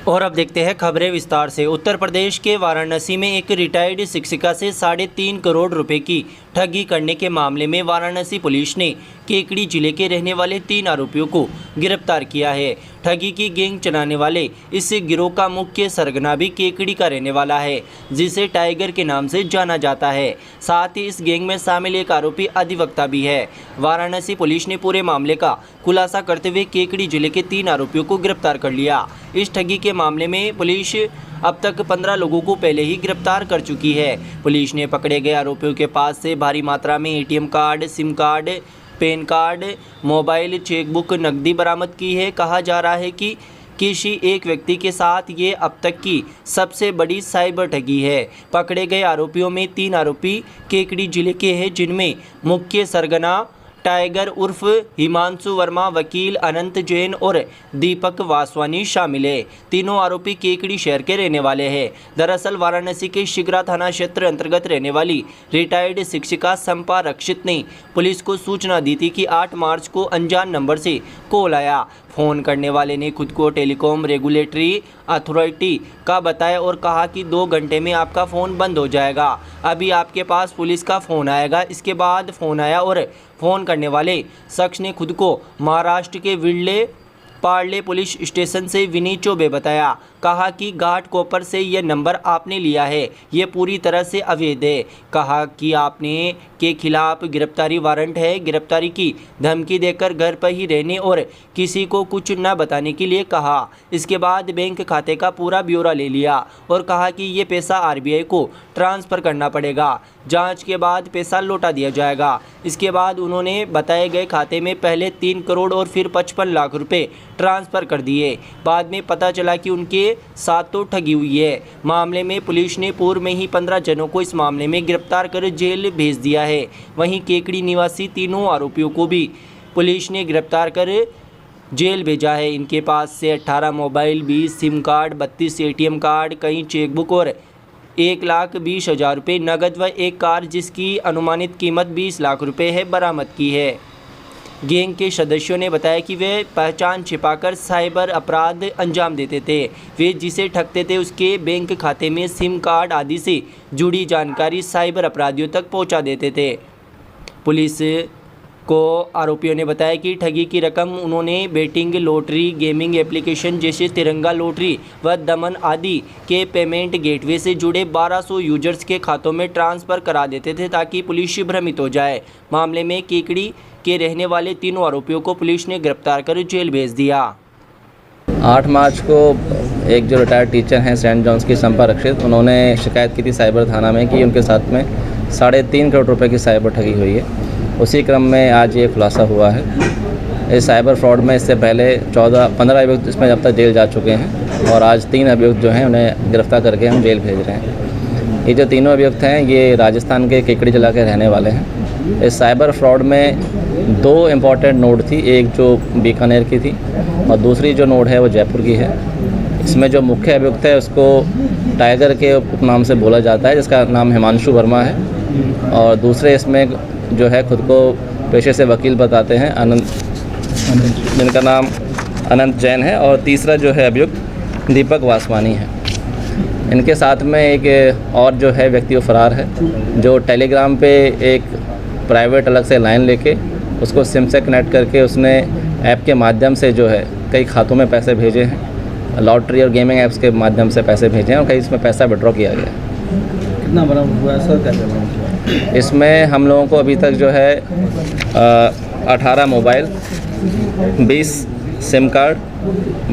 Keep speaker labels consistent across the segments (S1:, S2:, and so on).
S1: और अब देखते हैं खबरें विस्तार से। उत्तर प्रदेश के वाराणसी में एक रिटायर्ड शिक्षिका से 3.5 करोड़ रुपए की ठगी करने के मामले में वाराणसी पुलिस ने केकड़ी जिले के रहने वाले 3 आरोपियों को गिरफ्तार किया है। ठगी की गैंग चलाने वाले इस गिरोह का मुख्य सरगना भी केकड़ी का रहने वाला है, जिसे टाइगर के नाम से जाना जाता है। साथ ही इस गैंग में शामिल एक आरोपी अधिवक्ता भी है। वाराणसी पुलिस ने पूरे मामले का खुलासा करते हुए केकड़ी जिले के 3 आरोपियों को गिरफ्तार कर लिया। इस ठगी के मामले में पुलिस अब तक 15 लोगों को पहले ही गिरफ्तार कर चुकी है। पुलिस ने पकड़े गए आरोपियों के पास से भारी मात्रा में ATM card, SIM card, pan card, mobile, chequebook, नकदी बरामद की है। कहा जा रहा है कि किसी एक व्यक्ति के साथ ये अब तक की सबसे बड़ी साइबर ठगी है। पकड़े गए आरोपियों में 3 आरोपी केकड़ी जिले के हैं, जिनमें मुख्य सरगना टाइगर उर्फ हिमांशु वर्मा, वकील अनंत जैन और दीपक वासवानी शामिल है। तीनों आरोपी केकड़ी शहर के रहने वाले हैं। दरअसल वाराणसी के शिगरा थाना क्षेत्र अंतर्गत रहने वाली रिटायर्ड शिक्षिका संपा रक्षित ने पुलिस को सूचना दी थी कि 8 मार्च को अनजान नंबर से कॉल आया। फ़ोन करने वाले ने खुद को टेलीकॉम रेगुलेटरी अथॉरिटी का बताया और कहा कि 2 घंटे में आपका फ़ोन बंद हो जाएगा, अभी आपके पास पुलिस का फ़ोन आएगा। इसके बाद फ़ोन आया और फ़ोन करने वाले शख्स ने खुद को महाराष्ट्र के विरले पार्ले पुलिस स्टेशन से विनी चौबे बताया। कहा कि घाट कोपर से यह नंबर आपने लिया है, ये पूरी तरह से अवैध है। कहा कि आपने के खिलाफ गिरफ्तारी वारंट है। गिरफ्तारी की धमकी देकर घर पर ही रहने और किसी को कुछ न बताने के लिए कहा। इसके बाद बैंक खाते का पूरा ब्यौरा ले लिया और कहा कि ये पैसा आरबीआई को ट्रांसफ़र करना पड़ेगा, जांच के बाद पैसा लौटा दिया जाएगा। इसके बाद उन्होंने बताए गए खाते में पहले 3 करोड़ और फिर 55 लाख रुपए ट्रांसफ़र कर दिए। बाद में पता चला कि उनके साथ तो ठगी हुई है। मामले में पुलिस ने पूर्व में ही 15 जनों को इस मामले में गिरफ्तार कर जेल भेज दिया है। वहीं केकड़ी निवासी तीनों आरोपियों को भी पुलिस ने गिरफ्तार कर जेल भेजा है। इनके पास से 18 mobile, 20 SIM card, 32 ATM card, कई चेकबुक और 1,20,000 रुपये नकद व एक कार जिसकी अनुमानित कीमत 20 लाख रुपये है बरामद की है। गैंग के सदस्यों ने बताया कि वे पहचान छिपाकर साइबर अपराध अंजाम देते थे। वे जिसे ठगते थे उसके बैंक खाते में सिम कार्ड आदि से जुड़ी जानकारी साइबर अपराधियों तक पहुंचा देते थे। पुलिस को आरोपियों ने बताया कि ठगी की रकम उन्होंने बेटिंग, लॉटरी, गेमिंग एप्लीकेशन जैसे तिरंगा लॉटरी व दमन आदि के पेमेंट गेटवे से जुड़े 1200 यूजर्स के खातों में ट्रांसफ़र करा देते थे ताकि पुलिस भ्रमित हो जाए। मामले में केकड़ी के रहने वाले तीनों आरोपियों को पुलिस ने गिरफ्तार कर जेल भेज दिया।
S2: 8 मार्च को एक जो रिटायर्ड टीचर हैं सेंट जॉन्स की संपा रक्षित, उन्होंने शिकायत की थी साइबर थाना में कि उनके साथ में 3.5 करोड़ रुपए की साइबर ठगी हुई है। उसी क्रम में आज ये खुलासा हुआ है। इस साइबर फ्रॉड में इससे पहले 15 अभियुक्त इसमें अब तक जेल जा चुके हैं और आज 3 अभियुक्त जो हैं उन्हें गिरफ्तार करके हम जेल भेज रहे हैं। ये जो तीनों अभियुक्त हैं ये राजस्थान के केकड़ी जिला के रहने वाले हैं। इस साइबर फ्रॉड में 2 इम्पॉर्टेंट नोड थी, एक जो बीकानेर की थी और दूसरी जो नोड है वो जयपुर की है। इसमें जो मुख्य अभियुक्त है उसको टाइगर के उपनाम से बोला जाता है, जिसका नाम हिमांशु वर्मा है, और दूसरे इसमें जो है खुद को पेशे से वकील बताते हैं अनंत, जिनका नाम अनंत जैन है, और तीसरा जो है अभियुक्त दीपक वासवानी है। इनके साथ में एक और जो है व्यक्ति वो फरार है, जो टेलीग्राम पे एक प्राइवेट अलग से लाइन लेके उसको सिम से कनेक्ट करके उसने ऐप के माध्यम से जो है कई खातों में पैसे भेजे हैं, लॉटरी और गेमिंग ऐप्स के माध्यम से पैसे भेजे हैं और कई इसमें पैसा विड्रॉ किया गया है।
S3: कितना बरामद हुआ सर, क्या बरामद?
S2: इसमें हम लोगों को अभी तक जो है 18 mobile, 20 SIM card,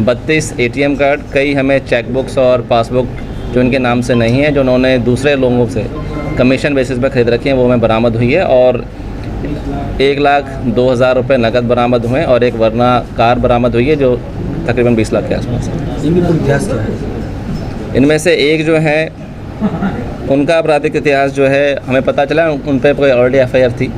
S2: 32 ATM card, कई हमें चेकबुक्स और पासबुक जो इनके नाम से नहीं है, जो उन्होंने दूसरे लोगों से कमीशन बेसिस पर ख़रीद रखी हैं, वो हमें बरामद हुई है। और 1,02,000 रुपये नकद बरामद हुए और एक वरना कार बरामद हुई है जो तकरीबन 20 लाख के आसपास है।
S3: इतिहास क्या है?
S2: इनमें से एक जो है उनका आपराधिक इतिहास जो है हमें पता चला उन पर कोई ऑलरेडी एफआईआर थी,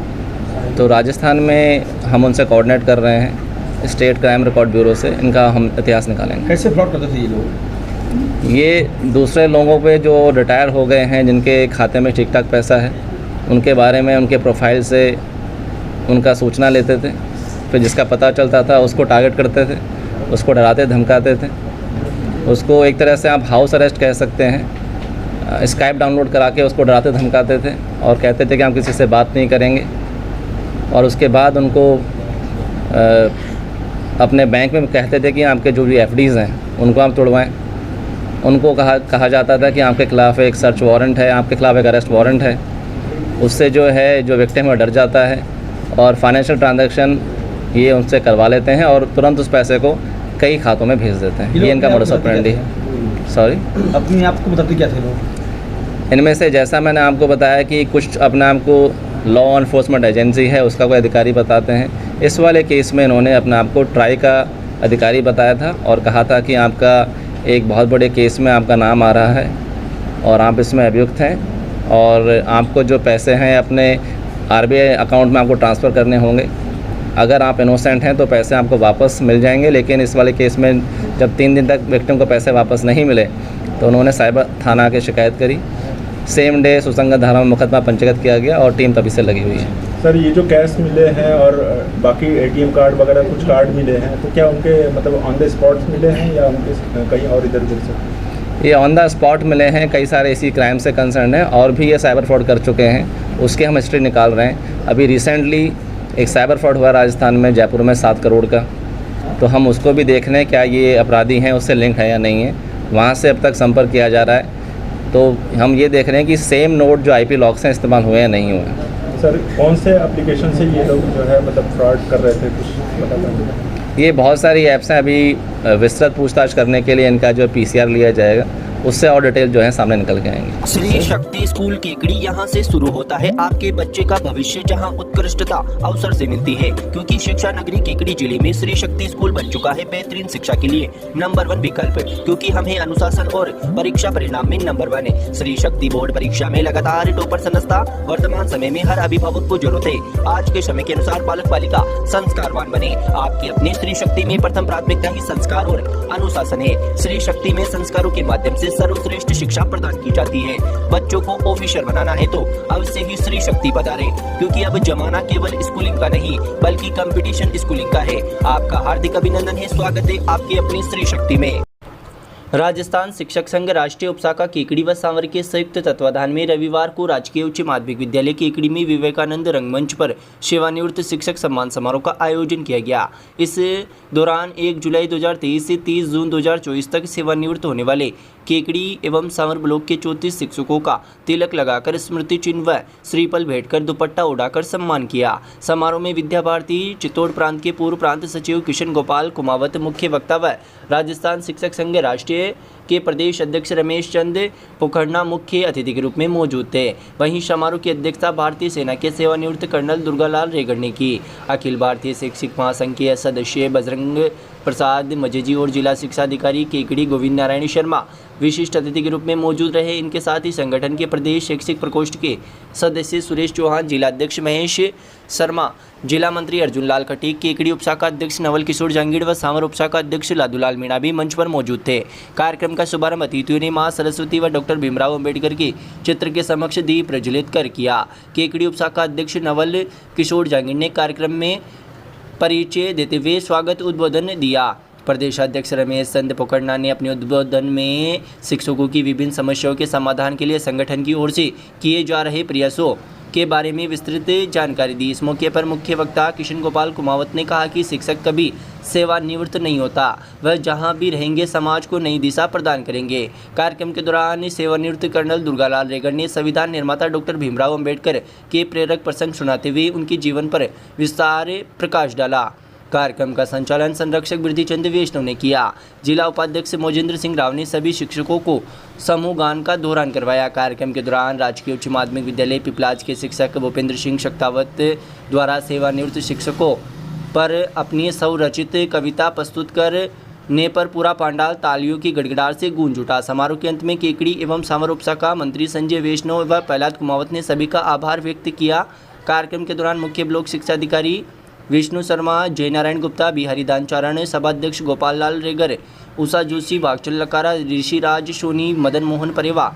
S2: तो राजस्थान में हम उनसे कोऑर्डिनेट कर रहे हैं स्टेट क्राइम रिकॉर्ड ब्यूरो से, इनका हम इतिहास निकालेंगे।
S3: कैसे फ्रॉड करते थे ये लोग?
S2: ये दूसरे लोगों पे जो रिटायर हो गए हैं, जिनके खाते में ठीक ठाक पैसा है, उनके बारे में उनके प्रोफाइल से उनका सूचना लेते थे, फिर जिसका पता चलता था उसको टारगेट करते थे, उसको डराते धमकाते थे। उसको एक तरह से आप हाउस अरेस्ट कह सकते हैं। स्काइप डाउनलोड करा के उसको डराते धमकाते थे और कहते थे कि हम किसी से बात नहीं करेंगे, और उसके बाद उनको अपने बैंक में कहते थे कि आपके जो भी एफडीज़ हैं उनको आप तोड़वाएं। उनको कहा जाता था कि आपके ख़िलाफ़ एक सर्च वारंट है, आपके ख़िलाफ़ एक अरेस्ट वारंट है। उससे जो विक्टिम है डर जाता है और फाइनेंशियल ट्रांजैक्शन ये उनसे करवा लेते हैं और तुरंत उस पैसे को कई खातों में भेज देते हैं। ये इनका मोडस ऑपरेंडी है। सॉरी,
S3: अपने आप को बताते क्या थे लोग?
S2: इनमें से जैसा मैंने आपको बताया कि कुछ अपने आप को लॉ एनफोर्समेंट एजेंसी है उसका कोई अधिकारी बताते हैं। इस वाले केस में इन्होंने अपने आप को ट्राई का अधिकारी बताया था और कहा था कि आपका एक बहुत बड़े केस में आपका नाम आ रहा है और आप इसमें अभियुक्त हैं और आपको जो पैसे हैं अपने आरबीआई अकाउंट में आपको ट्रांसफ़र करने होंगे। अगर आप इनोसेंट हैं तो पैसे आपको वापस मिल जाएंगे। लेकिन इस वाले केस में जब 3 दिन तक विक्टिम को पैसे वापस नहीं मिले तो उन्होंने साइबर थाना के शिकायत करी। सेम डे सुसंगत धारा में मुकदमा पंजीकृत किया गया और टीम तभी से लगी हुई है।
S4: सर, ये जो कैश मिले हैं और बाकी एटीएम कार्ड वगैरह कुछ कार्ड मिले हैं, तो क्या उनके मतलब ऑन द स्पॉट मिले हैं या उनके कहीं और इधर उधर से?
S2: ये ऑन द स्पॉट मिले हैं। कई सारे इसी क्राइम से कंसर्न हैं और भी ये साइबर फ्रॉड कर चुके हैं, उसके हम हिस्ट्री निकाल रहे हैं। अभी रिसेंटली एक साइबर फ्रॉड हुआ राजस्थान में, जयपुर में 7 करोड़ का, तो हम उसको भी देख रहे हैं क्या ये अपराधी हैं उससे लिंक है या नहीं है। वहाँ से अब तक संपर्क किया जा रहा है, तो हम ये देख रहे हैं कि सेम नोट जो IP लॉक्स हैं इस्तेमाल हुए या नहीं हुए।
S4: सर, कौन से एप्लीकेशन से ये लोग जो है मतलब फ्रॉड कर रहे थे, कुछ पता नहीं?
S2: ये बहुत सारी ऐप्स हैं। अभी विस्तृत पूछताछ करने के लिए इनका जो PCR लिया जाएगा, उससे और डिटेल जो है सामने निकल के आएंगे।
S1: श्री शक्ति स्कूल केकड़ी यहाँ से शुरू होता है आपके बच्चे का भविष्य, जहाँ उत्कृष्टता अवसर से मिलती है, क्योंकि शिक्षा नगरी केकड़ी जिले में श्री शक्ति स्कूल बन चुका है बेहतरीन शिक्षा के लिए नंबर 1 विकल्प, क्योंकि हम हैं अनुशासन और परीक्षा परिणाम में नंबर 1 है। श्री शक्ति बोर्ड परीक्षा में लगातार टॉपर संस्था। वर्तमान समय में हर अभिभावक को जरूरत है आज के समय के अनुसार बालक बालिका संस्कारवान बने। आपकी अपनी श्री शक्ति में प्रथम प्राथमिकता ही संस्कार और अनुशासन है। श्री शक्ति में संस्कारों के माध्यम से सर्वश्रेष्ठ शिक्षा प्रदान की जाती है। बच्चों को ऑफिसर बनाना है तो अवश्य ही श्री शक्ति पधारे, क्योंकि अब जमाना केवल स्कूलिंग का नहीं बल्कि कंपटीशन स्कूलिंग का है। आपका हार्दिक अभिनंदन है, स्वागत है आपकी अपनी श्री शक्ति में। राजस्थान शिक्षक संघ राष्ट्रीय उपशाखा केकड़ी व सांवर के संयुक्त तत्वाधान में रविवार को राजकीय उच्च माध्यमिक विद्यालय केकड़ी में विवेकानंद रंगमंच पर सेवानिवृत्त शिक्षक सम्मान समारोह का आयोजन किया गया। इस दौरान 1 जुलाई 2023 से 30 जून 2024 तक सेवानिवृत्त होने वाले केकड़ी एवं सांवर ब्लॉक के 34 शिक्षकों का तिलक लगाकर स्मृति चिन्ह व श्रीफल भेंटकर दुपट्टा उड़ाकर सम्मान किया। समारोह में विद्या भारती चित्तौड़ प्रांत के पूर्व प्रांत सचिव किशन गोपाल कुमावत मुख्य वक्ता व राजस्थान शिक्षक संघ राष्ट्रीय के प्रदेश अध्यक्ष रमेश चंद पोखरना मुख्य अतिथि के रूप में मौजूद थे। वहीं समारोह की अध्यक्षता भारतीय सेना के सेवानिवृत्त कर्नल दुर्गालाल रेगड़ ने की। अखिल भारतीय शिक्षक महासंघ के सदस्य बजरंग प्रसाद मजेजी और जिला शिक्षा अधिकारी केकड़ी गोविंद नारायण शर्मा विशिष्ट अतिथि के रूप में मौजूद रहे। इनके साथ ही संगठन के प्रदेश शैक्षिक प्रकोष्ठ के सदस्य सुरेश चौहान, जिला अध्यक्ष महेश शर्मा, जिला मंत्री अर्जुन लाल खटीक, केकड़ी उपशाखा अध्यक्ष नवल किशोर जांगीड़ व सांवर उपशाखा अध्यक्ष लादूलाल मीणा भी मंच पर मौजूद थे। कार्यक्रम का शुभारंभ अतिथियों ने मां सरस्वती व डॉक्टर भीमराव अंबेडकर के चित्र के समक्ष दीप प्रज्वलित कर किया। केकड़ी उपशाखा अध्यक्ष नवल किशोर जांगीड़ ने कार्यक्रम में परिचय देते हुए स्वागत उद्बोधन दिया। प्रदेशाध्यक्ष रमेश चंद पोखरना ने अपने उद्बोधन में शिक्षकों की विभिन्न समस्याओं के समाधान के लिए संगठन की ओर से किए जा रहे प्रयासों के बारे में विस्तृत जानकारी दी। इस मौके पर मुख्य वक्ता किशन गोपाल कुमावत ने कहा कि शिक्षक कभी सेवानिवृत्त नहीं होता, वह जहां भी रहेंगे समाज को नई दिशा प्रदान करेंगे। कार्यक्रम के दौरान सेवानिवृत्त कर्नल दुर्गालाल रेगड़ ने संविधान निर्माता डॉक्टर भीमराव अंबेडकर के प्रेरक प्रसंग सुनाते हुए उनके जीवन पर विस्तार प्रकाश डाला। कार्यक्रम का संचालन संरक्षक बिरदीचंद वैष्णव ने किया। जिला उपाध्यक्ष मोजेंद्र सिंह राव ने सभी शिक्षकों को समूह गान का दोहरान करवाया। कार्यक्रम के दौरान राजकीय उच्च माध्यमिक विद्यालय पिपलाज के शिक्षक भूपेंद्र सिंह शक्तावत द्वारा सेवानिवृत्त शिक्षकों पर अपनी स्वरचित कविता प्रस्तुत करने पर पूरा पंडाल तालियों की गड़गड़ाहट से गूंज उठा। समारोह के अंत में केकड़ी एवं सांवर उपशाखा मंत्री संजय वैष्णव व प्रहलाद कुमावत ने सभी का आभार व्यक्त किया। कार्यक्रम के दौरान मुख्य ब्लॉक शिक्षा अधिकारी विष्णु शर्मा, जय नारायण गुप्ता, बिहारी दानचारण, सभाध्यक्ष गोपाल लाल रेगर, उषा जोशी, भागचल लकारा, ऋषिराज सोनी, मदन मोहन परेवा,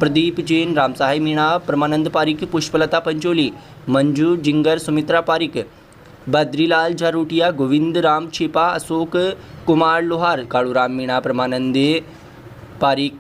S1: प्रदीप जैन, रामसाहेब मीणा, परमानंद पारिक, पुष्पलता पंचोली, मंजू जिंगर, सुमित्रा पारिक, बद्रीलाल जारोटिया, गोविंद राम छिपा, अशोक कुमार लोहार, कालूराम मीणा, परमानंद पारिक,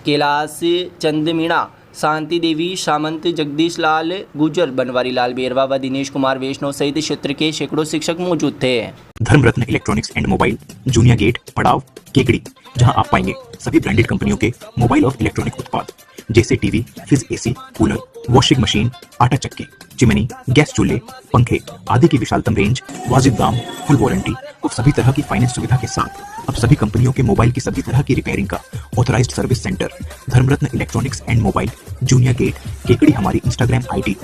S1: कैलाश चंद मीणा, शांति देवी सामंत, जगदीश लाल गुजर, बनवारी लाल बेरवा व दिनेश कुमार वैष्णव सहित क्षेत्र के सैकड़ों शिक्षक मौजूद थे।
S5: Dharmaratna electronics and mobile, junior gate, पड़ाव, केकड़ी, जहां आप पाएंगे सभी ब्रांडेड कंपनियों के मोबाइल और इलेक्ट्रॉनिक उत्पाद जैसे TV, fridge, AC, cooler, washing machine, आटा चक्की, चिमनी, गैस चूल्हे, पंखे आदि की विशालतम रेंज, वाजिब दाम, फुल वारंटी और सभी तरह की फाइनेंस सुविधा के साथ अब सभी कंपनियों के मोबाइल की सभी तरह की रिपेयरिंग का authorised service centre Dharmaratna electronics and mobile, junior gate, Kekri. हमारी इंस्टाग्राम आईडी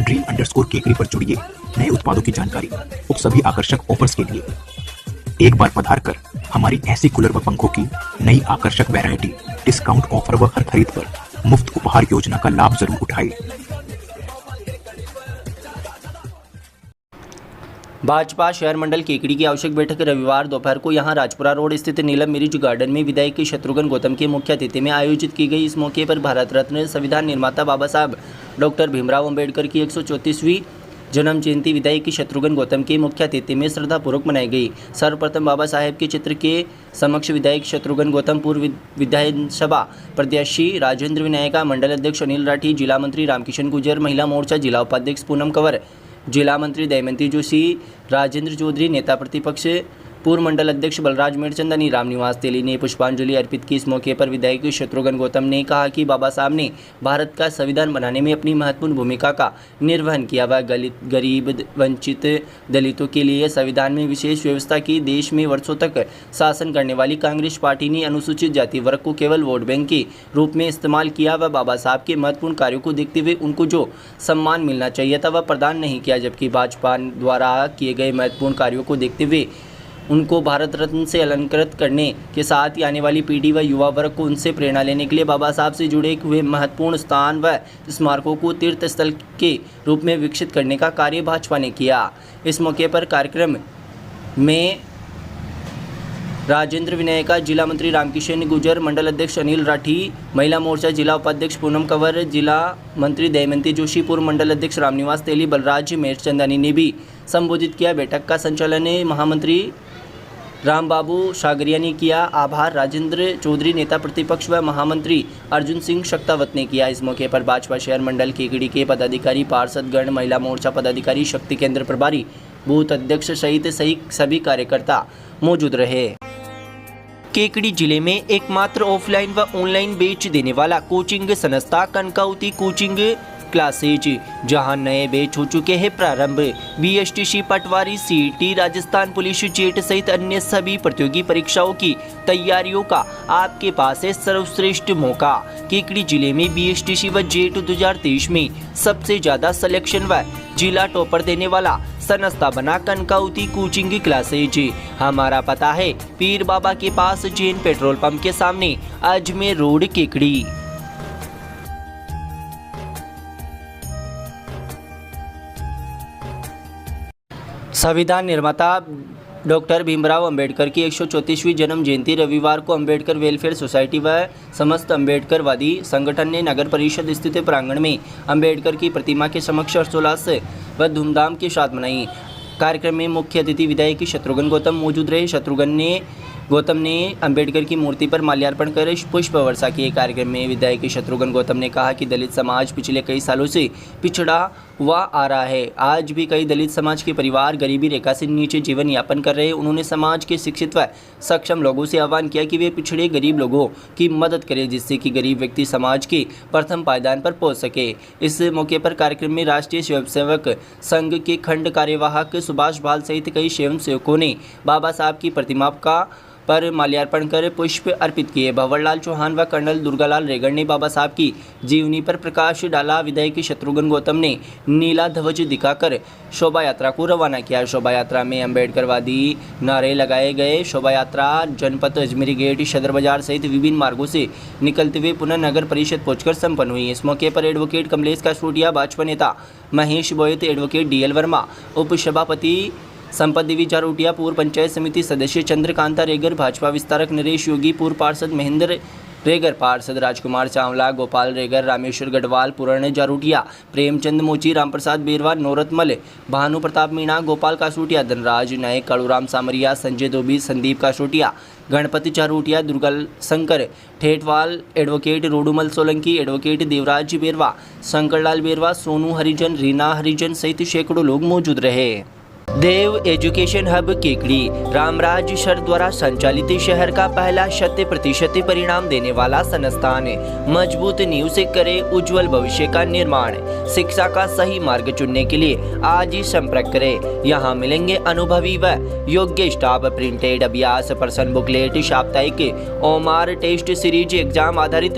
S5: dream_केकड़ी पर जुड़िए नए उत्पादों की जानकारी और सभी आकर्षक ऑफर्स के लिए। एक बार पधार कर हमारी ऐसी कूलर व पंखों की नई आकर्षक वैरायटी, डिस्काउंट ऑफर व हर खरीद पर मुफ्त उपहार योजना का लाभ जरूर उठाइए।
S1: भाजपा शहर मंडल केकड़ी की आवश्यक बैठक रविवार दोपहर को यहां राजपुरा रोड स्थित नीलम मिरिज गार्डन में विधायक शत्रुघ्न गौतम के मुख्य अतिथि में आयोजित की गई। इस मौके पर भारत रत्न संविधान निर्माता बाबा साहब डॉक्टर भीमराव अंबेडकर की 134वीं जन्म जयंती विधायक शत्रुघ्न गौतम के मुख्य अतिथि में श्रद्धापूर्वक मनाई गई। सर्वप्रथम बाबा साहेब के चित्र के समक्ष विधायक शत्रुघ्न गौतम, पूर्व विधानसभा प्रत्याशी राजेंद्र विनायका, मंडल अध्यक्ष अनिल राठी, जिला मंत्री रामकिशन गुर्जर, महिला मोर्चा जिला उपाध्यक्ष पूनम कंवर, जिला मंत्री दमयंती जोशी, राजेंद्र चौधरी, नेता प्रतिपक्ष पूर्व मंडल अध्यक्ष बलराज मेड़चंदानी, रामनिवास तेली ने पुष्पांजलि अर्पित की। इस मौके पर विधायक शत्रुघ्न गौतम ने कहा कि बाबा साहब ने भारत का संविधान बनाने में अपनी महत्वपूर्ण भूमिका का निर्वहन किया। वह गरीब, वंचित, दलितों के लिए संविधान में विशेष व्यवस्था की। देश में वर्षों तक शासन करने वाली कांग्रेस पार्टी ने अनुसूचित जाति वर्ग को केवल वोट बैंक के रूप में इस्तेमाल किया। वह बाबा साहब के महत्वपूर्ण कार्यों को देखते हुए उनको जो सम्मान मिलना चाहिए था वह प्रदान नहीं किया, जबकि भाजपा द्वारा किए गए महत्वपूर्ण कार्यों को देखते हुए उनको भारत रत्न से अलंकृत करने के साथ ही आने वाली पीढ़ी व युवा वर्ग को उनसे प्रेरणा लेने के लिए बाबा साहब से जुड़े हुए महत्वपूर्ण स्थान व स्मारकों को तीर्थ स्थल के रूप में विकसित करने का कार्य भाजपा ने किया। इस मौके पर कार्यक्रम में राजेंद्र विनायका, जिला मंत्री रामकिशन गुर्जर, मंडल अध्यक्ष अनिल राठी, महिला मोर्चा जिला उपाध्यक्ष पूनम कंवर, जिला मंत्री दमयंती जोशी, पूर्व मंडल अध्यक्ष रामनिवास तेली, बलराज मेड़चंदानी ने भी संबोधित किया। बैठक का संचालन महामंत्री रामबाबू सागरिया ने किया। आभार राजेंद्र चौधरी, नेता प्रतिपक्ष व महामंत्री अर्जुन सिंह शक्तावत ने किया। इस मौके पर भाजपा शहर मंडल केकड़ी के पदाधिकारी, पार्षदगण, महिला मोर्चा पदाधिकारी, शक्ति केंद्र प्रभारी, बूथ अध्यक्ष सहित सभी कार्यकर्ता मौजूद रहे। केकड़ी जिले में एकमात्र ऑफलाइन व ऑनलाइन बैच देने वाला कोचिंग संस्था कनकावती कोचिंग क्लासेज, जहां नए बैच हो चुके हैं प्रारंभ। बीएसटीसी, पटवारी, सीईटी, राजस्थान पुलिस, जेट सहित अन्य सभी प्रतियोगी परीक्षाओं की तैयारियों का आपके पास है सर्वश्रेष्ठ मौका। केकड़ी जिले में बीएसटीसी व जेट 2023 में सबसे ज्यादा सिलेक्शन व जिला टॉपर देने वाला संस्था बना कनकावती कोचिंग क्लासेज। हमारा पता है पीर बाबा के पास, जैन पेट्रोल पंप के सामने, अजमेर रोड, केकड़ी। संविधान निर्माता डॉक्टर भीमराव अंबेडकर की 134वीं जन्म जयंती रविवार को अंबेडकर वेलफेयर सोसाइटी व समस्त अंबेडकरवादी संगठन ने नगर परिषद स्थित प्रांगण में अंबेडकर की प्रतिमा के समक्ष हर्षोल्लास व धूमधाम के साथ मनाई। कार्यक्रम में मुख्य अतिथि विधायक शत्रुघ्न गौतम मौजूद रहे। गौतम ने अंबेडकर की मूर्ति पर माल्यार्पण कर पुष्प वर्षा किए। कार्यक्रम में विधायक शत्रुघ्न गौतम ने कहा कि दलित समाज पिछले कई सालों से पिछड़ा हुआ आ रहा है। आज भी कई दलित समाज के परिवार गरीबी रेखा से नीचे जीवन यापन कर रहे हैं। उन्होंने समाज के शिक्षित व सक्षम लोगों से आह्वान किया कि वे पिछड़े गरीब लोगों की मदद करें, जिससे कि गरीब व्यक्ति समाज के प्रथम पायदान पर पहुंच सके। इस मौके पर कार्यक्रम में राष्ट्रीय स्वयंसेवक संघ के खंड कार्यवाहक सुभाष भाल सहित कई स्वयंसेवकों ने बाबा साहब की प्रतिमा पर माल्यार्पण कर पुष्प अर्पित किए। भंवरलाल चौहान व कर्नल दुर्गालाल रेगड़ ने बाबा साहब की जीवनी पर प्रकाश डाला। विधायक शत्रुघ्न गौतम ने नीला ध्वज दिखाकर शोभा यात्रा को रवाना किया। शोभा यात्रा में अंबेडकरवादी नारे लगाए गए। शोभा यात्रा जनपद अजमेरी गेट, सदर बाजार सहित विभिन्न मार्गों से निकलते हुए पुनः नगर परिषद पहुंचकर संपन्न हुई। इस मौके पर एडवोकेट कमलेश कासरोटिया, भाजपा नेता महेश बोयत, एडवोकेट डीएल वर्मा, उप सभापति संपत देवी जारोटिया, पूर्व पंचायत समिति सदस्य चंद्रकांता रेगर, भाजपा विस्तारक नरेश योगी, पूर्व पार्षद महेंद्र रेगर पार्षद राजकुमार चावला, गोपाल रेगर, रामेश्वर गढ़वाल, पूर्ण जारूटिया, प्रेमचंद मोची, रामप्रसाद बेरवा, नौरतमल, भानु प्रताप मीणा, गोपाल कासोटिया, धनराज नायक, कालूराम सामरिया, संजय धोबी, संदीप कासोटिया, गणपति चारूटिया, दुर्गल शंकर ठेठवाल, एडवोकेट रोडूमल सोलंकी, एडवोकेट देवराज बेरवा, शंकरलाल बेरवा, सोनू हरिजन, रीना हरिजन सहित सैकड़ों लोग मौजूद रहे। Dev education hub Kekri Ramraj sir द्वारा संचालित शहर का पहला 100% परिणाम देने वाला संस्थान मजबूत नींव से करे उज्जवल भविष्य का निर्माण। शिक्षा का सही मार्ग चुनने के लिए आज ही संपर्क करें। यहाँ मिलेंगे अनुभवी व योग्य स्टाफ, प्रिंटेड अभ्यास, पर्सन बुकलेट, साप्ताहिक ओमार टेस्ट सीरीज, एग्जाम आधारित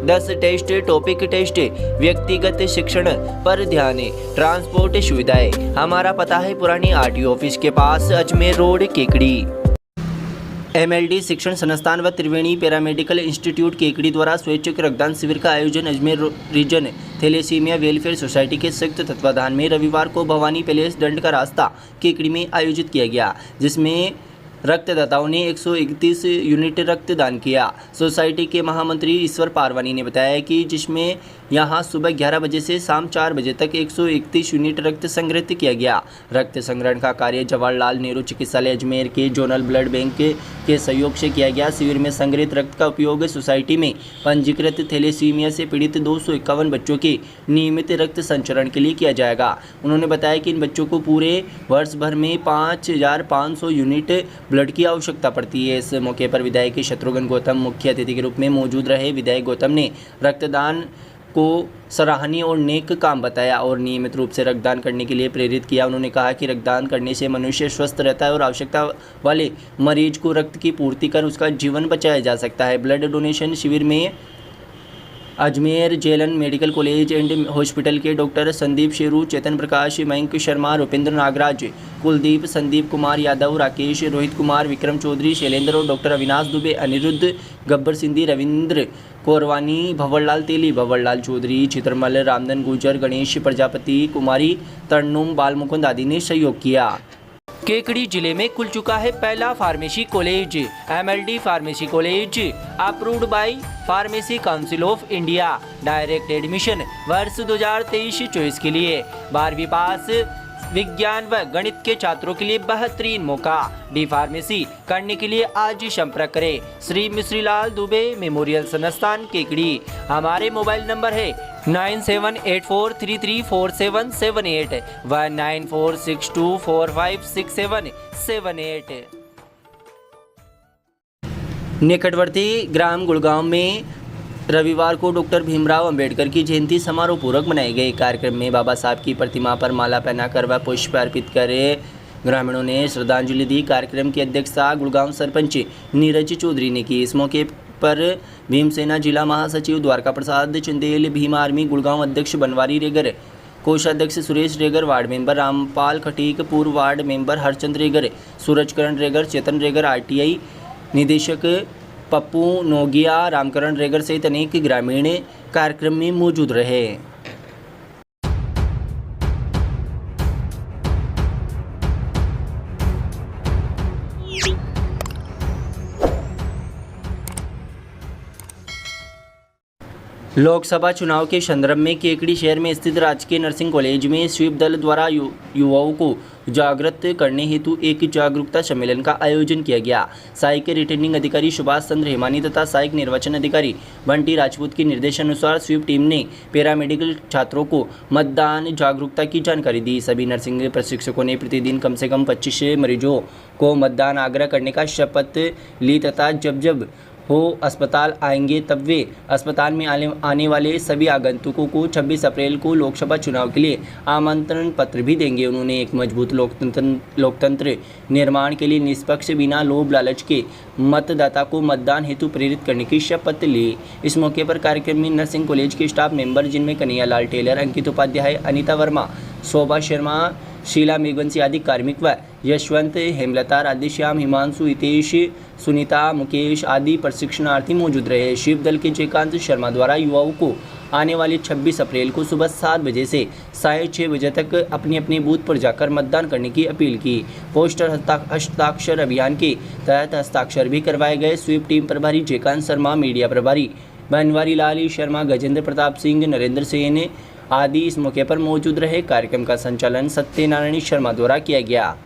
S1: 10 टेस्ट, टॉपिक टेस्ट, व्यक्तिगत शिक्षण पर ध्यान, ट्रांसपोर्ट सुविधाएं। हमारा पता है पुरानी आरटीओ ऑफिस के पास, अजमेर रोड, केकड़ी। एमएलडी शिक्षण संस्थान व त्रिवेणी पैरामेडिकल इंस्टीट्यूट केकड़ी द्वारा स्वैच्छिक रक्तदान शिविर का आयोजन Ajmer region thalassemia welfare society के संयुक्त तत्वाधान में रविवार को भवानी पैलेस दंड का रास्ता केकड़ी में आयोजित किया गया, जिसमें रक्तदाताओं ने 131 यूनिट रक्तदान किया। सोसाइटी के महामंत्री ईश्वर पारवानी ने बताया कि जिसमें यहां सुबह 11 बजे से शाम 4 बजे तक 131 यूनिट रक्त संग्रहित किया गया। रक्त संग्रहण का कार्य जवाहरलाल नेहरू चिकित्सालय अजमेर के जोनल ब्लड बैंक के सहयोग से किया गया। शिविर में संग्रहित रक्त का उपयोग सोसाइटी में पंजीकृत थैलेसीमिया से पीड़ित 251 बच्चों के नियमित रक्त संचरण के लिए किया जाएगा। उन्होंने बताया कि इन बच्चों को पूरे वर्ष भर में 5500 यूनिट ब्लड की आवश्यकता पड़ती है। इस मौके पर विधायक शत्रुघ्न गौतम मुख्य अतिथि के रूप में मौजूद रहे। विधायक गौतम ने रक्तदान को सराहनीय और नेक काम बताया और नियमित रूप से रक्तदान करने के लिए प्रेरित किया। उन्होंने कहा कि रक्तदान करने से मनुष्य स्वस्थ रहता है और आवश्यकता वाले मरीज को रक्त की पूर्ति कर उसका जीवन बचाया जा सकता है। ब्लड डोनेशन शिविर में Ajmer JLN medical college and hospital के डॉक्टर संदीप शेरू, चेतन प्रकाश, मयंक शर्मा, रुपेंद्र नागराज, कुलदीप, संदीप कुमार यादव, राकेश, रोहित कुमार, विक्रम चौधरी, शैलेंद्र और डॉक्टर अविनाश दुबे, अनिरुद्ध, गब्बर सिंधी, रविंद्र कोरवानी, भंवरलाल तेली, भंवरलाल चौधरी, चित्रमल, रामधन गुजर, गणेश प्रजापति, कुमारी तरनुम, बालमुकुंद आदि ने सहयोग किया। केकड़ी जिले में खुल चुका है पहला pharmacy college. MLD pharmacy college approved by pharmacy council of India. Direct admission वर्ष 2023-24 के लिए 12वीं पास विज्ञान व गणित के छात्रों के लिए बेहतरीन मौका। डी फार्मेसी करने के लिए आज ही संपर्क करें। श्री मिश्रीलाल दुबे मेमोरियल संस्थान केकड़ी। हमारे मोबाइल नंबर है 9784334778 व 9462456778। निकटवर्ती ग्राम गुड़गांव में रविवार को डॉक्टर भीमराव अंबेडकर की जयंती समारोह पूर्वक मनाए गए। कार्यक्रम में बाबा साहब की प्रतिमा पर माला पहनाकर व पुष्प अर्पित करे ग्रामीणों ने श्रद्धांजलि दी। कार्यक्रम की अध्यक्षता गुड़गांव सरपंच नीरज चौधरी ने की। इस मौके पर भीमसेना जिला महासचिव द्वारका प्रसाद चंदेल, भीम आर्मी गुड़गांव अध्यक्ष बनवारी रेगर, कोषाध्यक्ष सुरेश रेगर, वार्ड मेंबर रामपाल खटीक, पूर्व वार्ड मेंबर हरचंद रेगर, सूरजकरण रेगर, चेतन रेगर, आरटीआई निदेशक पप्पू नोगिया, रामकरण रेगर सहित अनेक ग्रामीण कार्यक्रम में मौजूद रहे। लोकसभा चुनाव के संदर्भ में केकड़ी शहर में स्थित राजकीय नर्सिंग कॉलेज में स्वीप दल द्वारा युवाओं को जागृत करने हेतु एक जागरूकता सम्मेलन का आयोजन किया गया। सहायक रिटर्निंग अधिकारी सुभाष चंद्र हेमानी तथा सहायक निर्वाचन अधिकारी बंटी राजपूत के निर्देशानुसार स्वीप टीम ने पैरामेडिकल छात्रों को मतदान जागरूकता की जानकारी दी। सभी नर्सिंग प्रशिक्षकों ने प्रतिदिन कम से कम 25 मरीजों को मतदान आग्रह करने का शपथ ली तथा जब जब हो अस्पताल आएंगे तब वे अस्पताल में आने वाले सभी आगंतुकों को 26 अप्रैल को लोकसभा चुनाव के लिए आमंत्रण पत्र भी देंगे। उन्होंने एक मजबूत लोकतंत्र निर्माण के लिए निष्पक्ष बिना लोभ लालच के मतदाता को मतदान हेतु प्रेरित करने की शपथ ली। इस मौके पर कार्यक्रम में नर्सिंग कॉलेज के स्टाफ मेंबर जिनमें कन्हैया लाल टेलर, अंकित उपाध्याय, अनीता वर्मा, शोभा शर्मा, शीला मेघवंशी आदि कार्मिक व यशवंत, हेमलता, राधेश्याम, हिमांशु, हितेश, सुनीता, मुकेश आदि प्रशिक्षणार्थी मौजूद रहे। शिव दल के जयकांत शर्मा द्वारा युवाओं को आने वाली 26 अप्रैल को सुबह 7 बजे से 6:30 बजे तक अपने अपने बूथ पर जाकर मतदान करने की अपील की। पोस्टर हस्ताक्षर अभियान के तहत हस्ताक्षर भी करवाए गए। स्वीप टीम प्रभारी जयकांत शर्मा, मीडिया प्रभारी बनवारी लाल शर्मा, गजेंद्र प्रताप सिंह, नरेंद्र सेन आदि इस मौके पर मौजूद रहे। कार्यक्रम का संचालन सत्यनारायण शर्मा द्वारा किया गया।